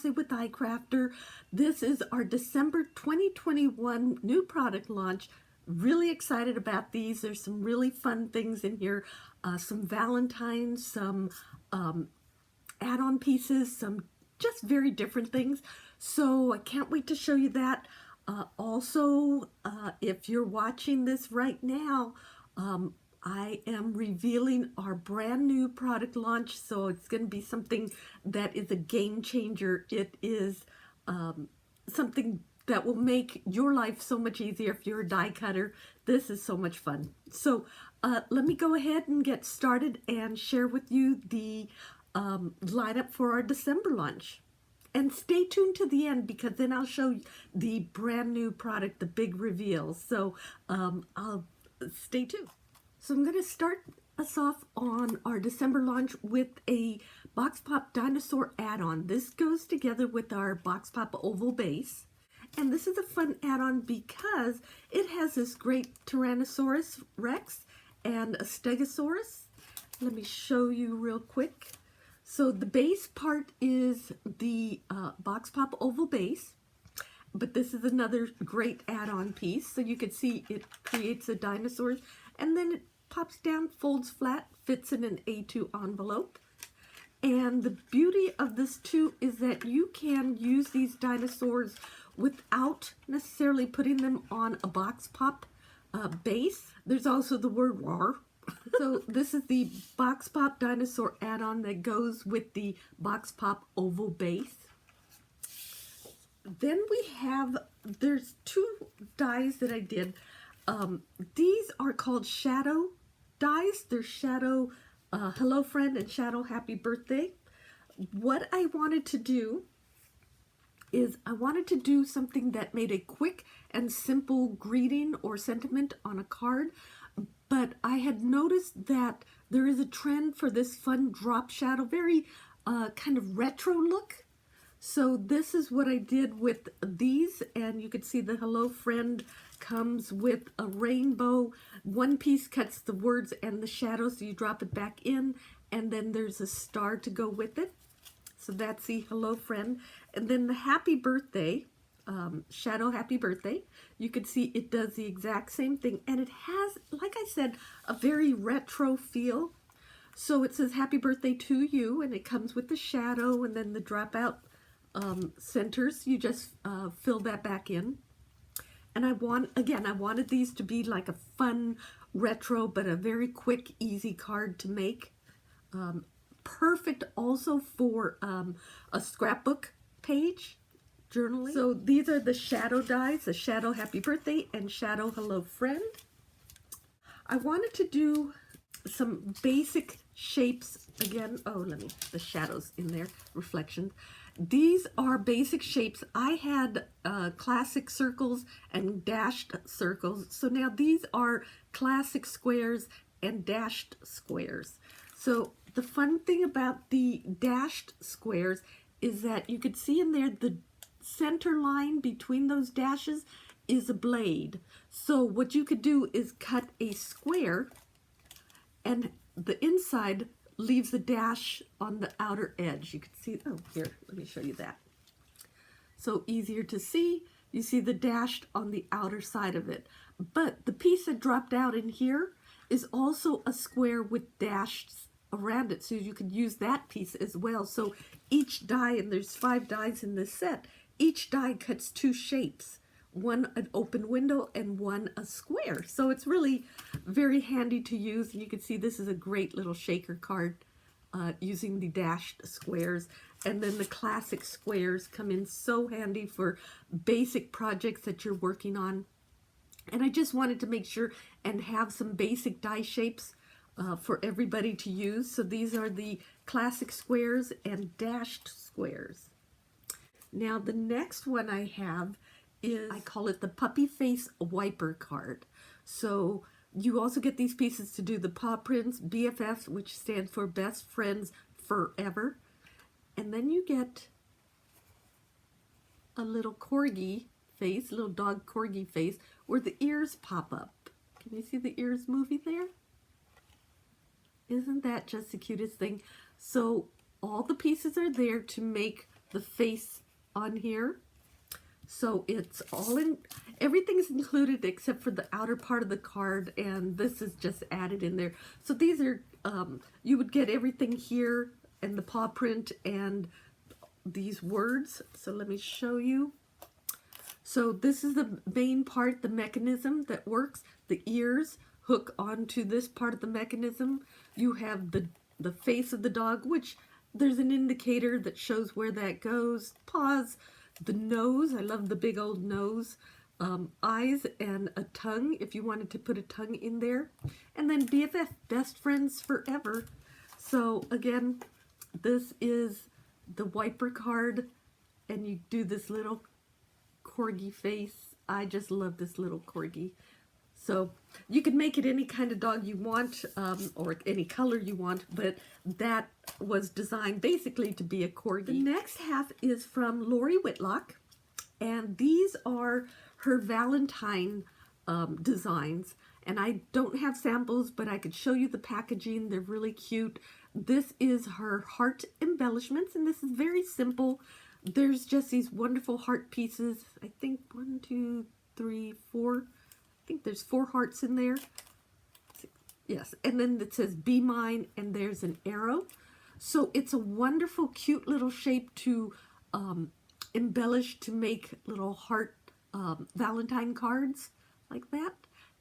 Beyonce with iCrafter. This is our December 2021 new product launch. Really excited about these. There's some really fun things in here. Some Valentines, some add-on pieces, some just very different things. So I can't wait to show you that. Also, if you're watching this right now, I am revealing our brand new product launch, so it's going to be something that is a game changer. It is something that will make your life so much easier if you're a die cutter. This is so much fun. So let me go ahead and get started and share with you the lineup for our December launch. And stay tuned to the end, because then I'll show you the brand new product, the big reveal. So I'll stay tuned. So I'm going to start us off on our December launch with a Box Pop Dinosaur Addon. This goes together with our Box Pop Oval Base. And this is a fun add-on because it has this great Tyrannosaurus Rex and a Stegosaurus. Let me show you real quick. So the base part is the Box Pop Oval Base, but this is another great add-on piece. So you can see it creates a dinosaur, and then it pops down, folds flat, fits in an A2 envelope. And the beauty of this too is that you can use these dinosaurs without necessarily putting them on a Box Pop base. There's also the word "roar." So this is the Box Pop Dinosaur Add-on that goes with the Box Pop Oval Base. Then we have, there's two dies that I did. These are called Shadow dies. They're Shadow Hello Friend and Shadow Happy Birthday. What I wanted to do is I wanted to do something that made a quick and simple greeting or sentiment on a card. But I had noticed that there is a trend for this fun drop shadow, very kind of retro look. So this is what I did with these, and you can see the Hello Friend comes with a rainbow. One piece cuts the words and the shadows, so you drop it back in, and then there's a star to go with it. So that's the Hello Friend. And then the Happy Birthday, Shadow Happy Birthday, you can see it does the exact same thing, and it has, like I said, a very retro feel. So it says Happy Birthday to you, and it comes with the shadow and then the dropout centers. You just fill that back in. And I wanted these to be like a fun retro, but a very quick, easy card to make. Perfect also for a scrapbook page. Journaling. So these are the shadow dies, the Shadow Happy Birthday and Shadow Hello Friend. I wanted to do some basic shapes again. Oh, the shadows in there, reflections. These are basic shapes. I had classic circles and dashed circles. So now these are classic squares and dashed squares. So the fun thing about the dashed squares is that you could see in there the center line between those dashes is a blade. So what you could do is cut a square, and the inside leaves a dash on the outer edge. You can see, oh, here, let me show you that. So easier to see. You see the dashed on the outer side of it. But the piece that dropped out in here is also a square with dashes around it, so you could use that piece as well. So each die, and there's 5 dies in this set, each die cuts 2 shapes, one an open window and one a square. So it's really very handy to use, and you can see this is a great little shaker card using the dashed squares. And then the classic squares come in so handy for basic projects that you're working on. And I just wanted to make sure and have some basic die shapes for everybody to use. So these are the classic squares and dashed squares. Now the next one I have is, I call it the Puppy Face Wiper card. So you also get these pieces to do the paw prints, BFFs, which stands for Best Friends Forever. And then you get a little corgi face, little dog corgi face, where the ears pop up. Can you see the ears moving there? Isn't that just the cutest thing? So all the pieces are there to make the face on here. So it's all in, everything's included except for the outer part of the card, and this is just added in there. So these are, you would get everything here, and the paw print, and these words. So let me show you. So this is the main part, the mechanism that works. The ears hook onto this part of the mechanism. You have the face of the dog, which there's an indicator that shows where that goes. Paws, the nose, I love the big old nose. Eyes and a tongue, if you wanted to put a tongue in there. And then BFF, best friends forever. So again, this is the wiper card, and you do this little corgi face. I just love this little corgi. So you can make it any kind of dog you want, or any color you want, but that was designed basically to be a corgi. The next half is from Lori Whitlock, and these are her Valentine designs. And I don't have samples, but I could show you the packaging. They're really cute. This is her heart embellishments, and this is very simple. There's just these wonderful heart pieces. I think 1, 2, 3, 4. I think there's 4 hearts in there. Yes, and then it says "Be Mine," and there's an arrow. So it's a wonderful, cute little shape to embellish, to make little heart Valentine cards like that.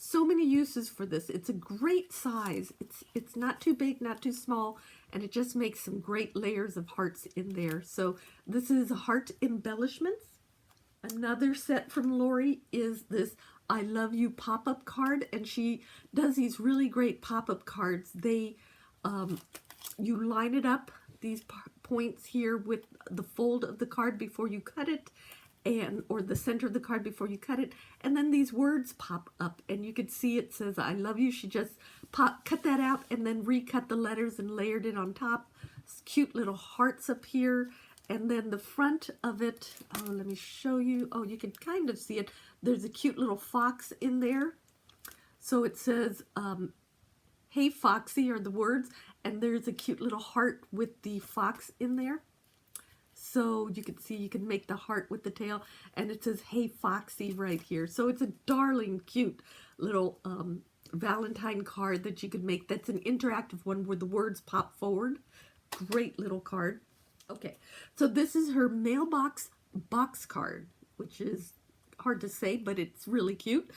So many uses for this. It's a great size. It's not too big, not too small, and it just makes some great layers of hearts in there. So this is heart embellishments. Another set from Lori is this "I Love You" pop-up card, and she does these really great pop-up cards. They, you line it up, these points here, with the fold of the card before you cut it, or the center of the card before you cut it, and then these words pop up, and you can see it says "I love you." She just cut that out and then recut the letters and layered it on top. It's cute little hearts up here. And then the front of it, oh, let me show you. Oh, you can kind of see it. There's a cute little fox in there. So it says, "Hey Foxy" are the words, and there's a cute little heart with the fox in there. So you can see, you can make the heart with the tail, and it says "Hey Foxy" right here. So it's a darling, cute little Valentine card that you could make. That's an interactive one where the words pop forward. Great little card. Okay, so this is her Mailbox box card, which is hard to say, but it's really cute.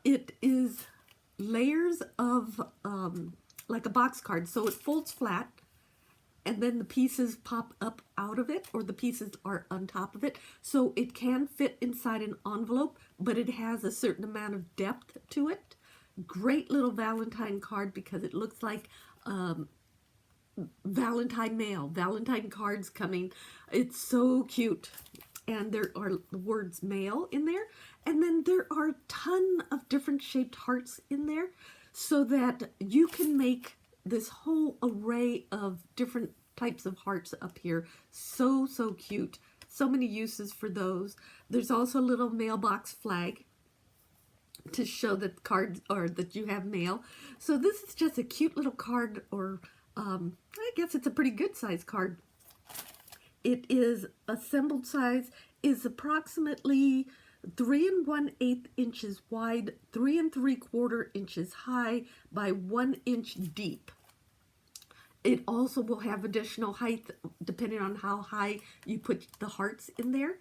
It is layers of, like a box card, so it folds flat, and then the pieces pop up out of it, or the pieces are on top of it, so it can fit inside an envelope, but it has a certain amount of depth to it. Great little Valentine card because it looks like Valentine mail, Valentine cards coming. It's so cute. And there are the words "mail" in there. And then there are a ton of different shaped hearts in there, so that you can make this whole array of different types of hearts up here. So, so cute. So many uses for those. There's also a little mailbox flag to show that cards, or that you have mail. So this is just a cute little card, or I guess it's a pretty good size card. It is assembled size is approximately 3 1/8 inches wide, 3 3/4 inches high by 1 inch deep. It also will have additional height depending on how high you put the hearts in there.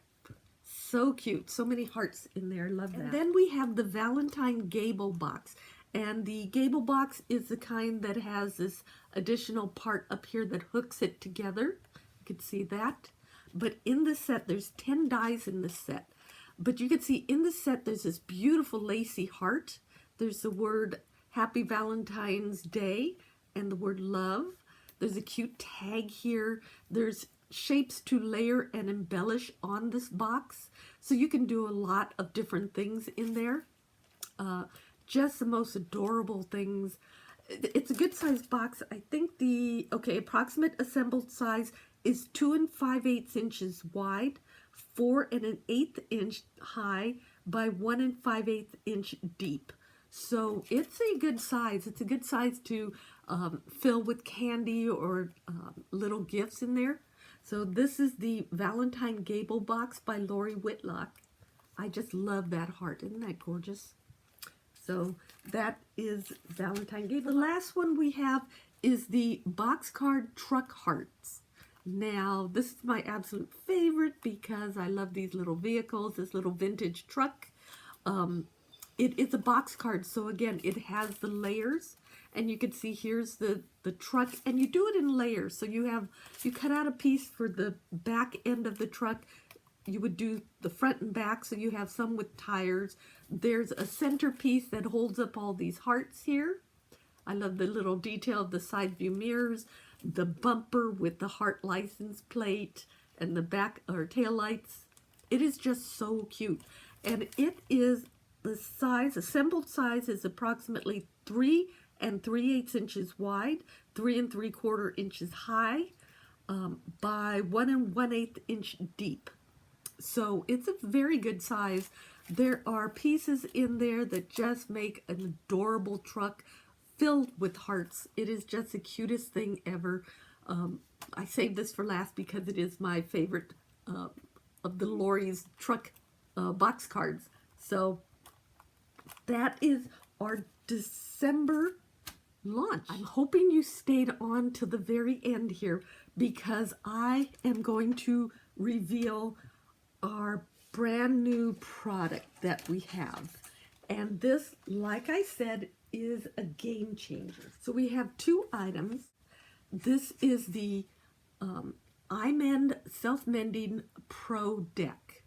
So cute. So many hearts in there. Love that. And then we have the Valentine Gable Box. And the Gable Box is the kind that has this additional part up here that hooks it together. You can see that. But in the set, there's 10 dies in this set. But you can see in the set, there's this beautiful lacy heart. There's the word "Happy Valentine's Day" and the word "love." There's a cute tag here. There's shapes to layer and embellish on this box. So you can do a lot of different things in there. Just the most adorable things. It's a good size box. I think the, approximate assembled size is 2 5/8 inches wide, 4 1/8 inch high by 1 5/8 inch deep. So it's a good size. It's a good size to fill with candy or little gifts in there. So this is the Valentine Gable Box by Lori Whitlock. I just love that heart. Isn't that gorgeous? So that is Valentine Gable. The last one we have is the Box Card Truck Hearts. Now, this is my absolute favorite because I love these little vehicles, this little vintage truck. It is a box card, so again, it has the layers, and you can see here's the truck, and you do it in layers. So you cut out a piece for the back end of the truck. You would do the front and back, so you have some with tires. There's a centerpiece that holds up all these hearts here. I love the little detail of the side view mirrors, the bumper with the heart license plate, and the back or tail lights. It is just so cute. And it is the size, assembled size is approximately 3 3/8 inches wide, 3 3/4 inches high, by 1 1/8 inch deep. So it's a very good size. There are pieces in there that just make an adorable truck filled with hearts. It is just the cutest thing ever. I saved this for last because it is my favorite of the Lori's truck box cards. So that is our December launch. I'm hoping you stayed on to the very end here because I am going to reveal our brand new product that we have. And this, like I said, is a game changer. So we have 2 items. This is the iMend Self-Mending Pro Deck.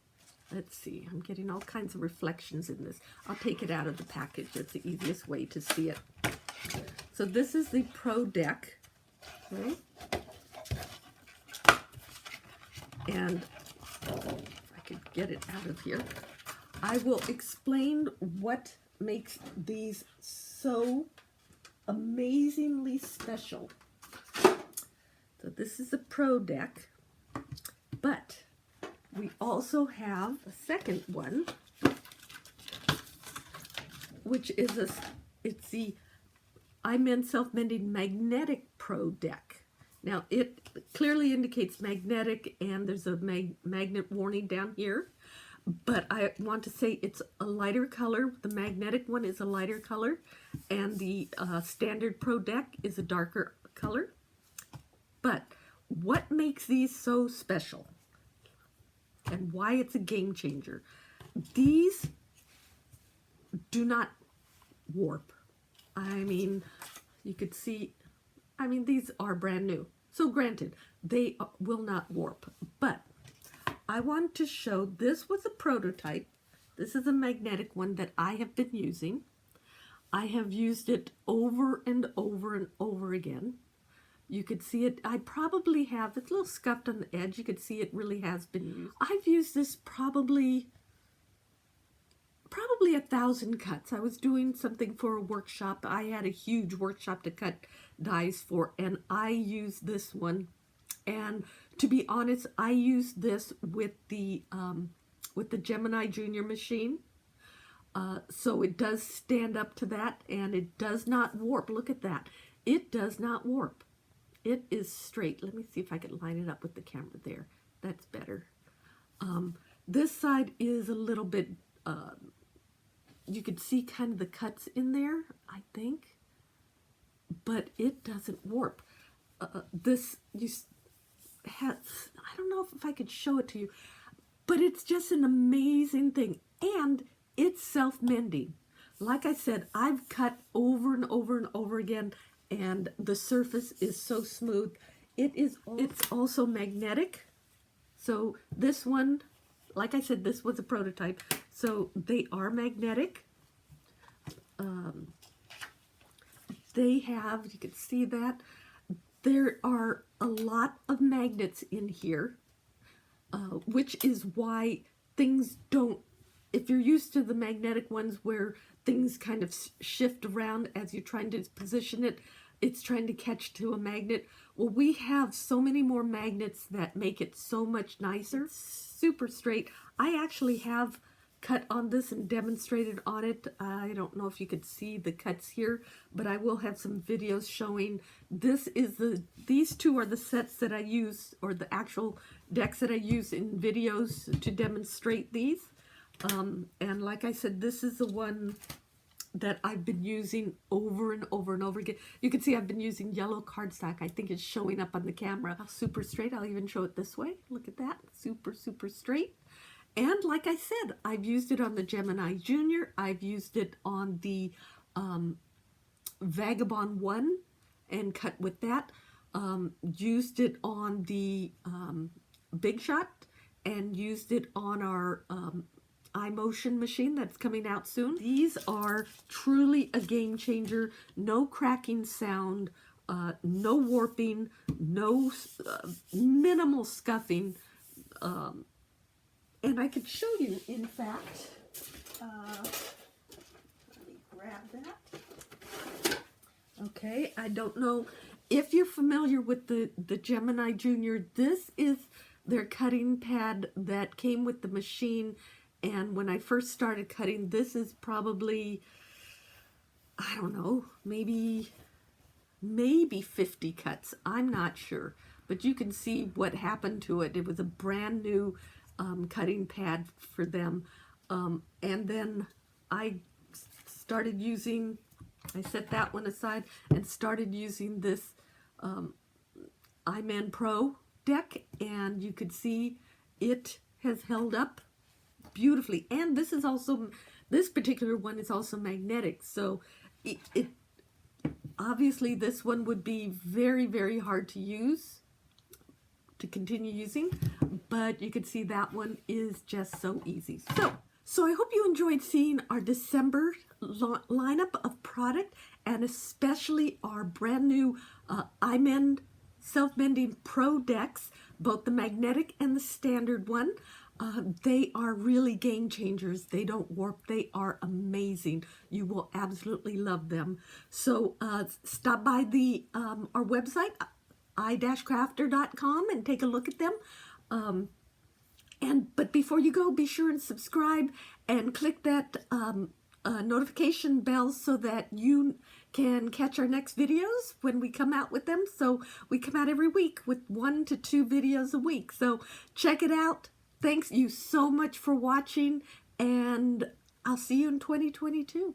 Let's see, I'm getting all kinds of reflections in this. I'll take it out of the package. That's the easiest way to see it. So this is the Pro Deck, okay? And if I could get it out of here, I will explain what makes these so amazingly special. So this is the Pro Deck, but we also have a second one, which is it's the iMend Self-Mending Magnetic Pro Deck. Now it clearly indicates magnetic, and there's a magnet warning down here, but I want to say it's a lighter color. The magnetic one is a lighter color, and the standard Pro Deck is a darker color. But what makes these so special and why it's a game changer? These do not warp. I mean, you could see, I mean, these are brand new. So granted, they will not warp, but I want to show, this was a prototype. This is a magnetic one that I have been using. I have used it over and over and over again. You could see it, I probably have, it's a little scuffed on the edge. You could see it really has been used. I've used this probably 1,000 cuts. I was doing something for a workshop. I had a huge workshop to cut dies for, and I used this one. And to be honest, I used this with the Gemini Junior machine. So it does stand up to that, and it does not warp. Look at that. It does not warp. It is straight. Let me see if I can line it up with the camera there. That's better. This side is a little bit, you could see kind of the cuts in there, I think, but it doesn't warp. This has, I don't know if I could show it to you, but it's just an amazing thing, and it's self-mending. Like I said, I've cut over and over and over again, and the surface is so smooth. It's also magnetic. So this one, like I said, this was a prototype. So they are magnetic. They have, you can see that, there are a lot of magnets in here, which is why things don't, if you're used to the magnetic ones where things kind of shift around as you're trying to position it, it's trying to catch to a magnet. Well, we have so many more magnets that make it so much nicer. Super straight. I actually have cut on this and demonstrated on it. I don't know if you could see the cuts here, but I will have some videos showing. These two are the sets that I use, or the actual decks that I use in videos to demonstrate these. And like I said, this is the one that I've been using over and over and over again. You can see I've been using yellow cardstock. I think it's showing up on the camera. Super straight. I'll even show it this way. Look at that. Super, super straight. And like I said, I've used it on the Gemini Junior. I've used it on the Vagabond 1 and cut with that. Used it on the Big Shot and used it on our iMotion machine that's coming out soon. These are truly a game changer. No cracking sound, no warping, no minimal scuffing. And I could show you, in fact, let me grab that. Okay, I don't know if you're familiar with the Gemini Junior. This is their cutting pad that came with the machine. And when I first started cutting, this is probably, I don't know, maybe 50 cuts. I'm not sure. But you can see what happened to it. It was a brand new cutting pad for them. And then I started using, I set that one aside and started using this iMan Pro deck. And you could see it has held up beautifully. And this is also, this particular one is also magnetic, so it obviously this one would be very, very hard to use, to continue using, but you can see that one is just so easy. So I hope you enjoyed seeing our December lineup of product, and especially our brand new iMend Self-Mending Pro decks, both the magnetic and the standard one. They are really game changers. They don't warp. They are amazing. You will absolutely love them. So stop by our website, icrafter.com, and take a look at them. But before you go, be sure and subscribe and click that notification bell so that you can catch our next videos when we come out with them. So we come out every week with 1 to 2 videos a week. So check it out. Thanks you so much for watching, and I'll see you in 2022.